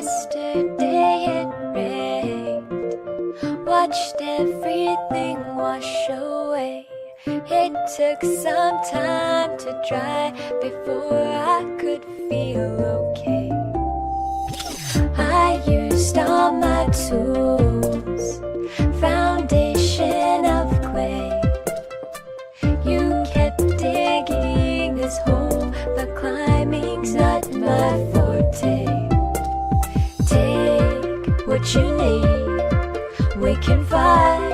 Yesterday it rained, watched everything wash away. It took some time to dry before I could feel okay. I used all my tools, foundation of clay. You kept digging this hole, but climbing's not my forte. Take what you need, we can fight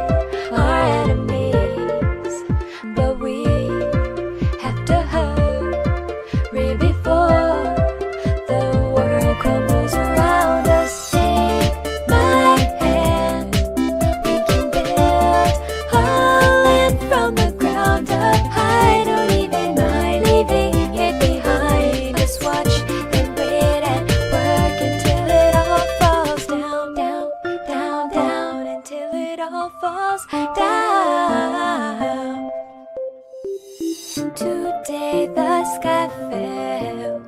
our enemies, but we have to hurry before the world crumbles around us. Take my hand, we can build a land from the ground up. I don't even mind leaving it behind us. Watch and wait and work until it all falls down, down, down, down, until it all falls down. Today the sky fell,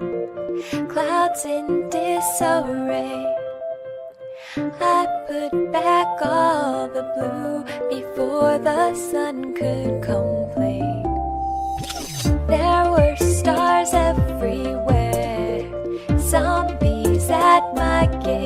clouds in disarray. I put back all the blue before the sun could complain. There were stars everywhere, zombies at my gate.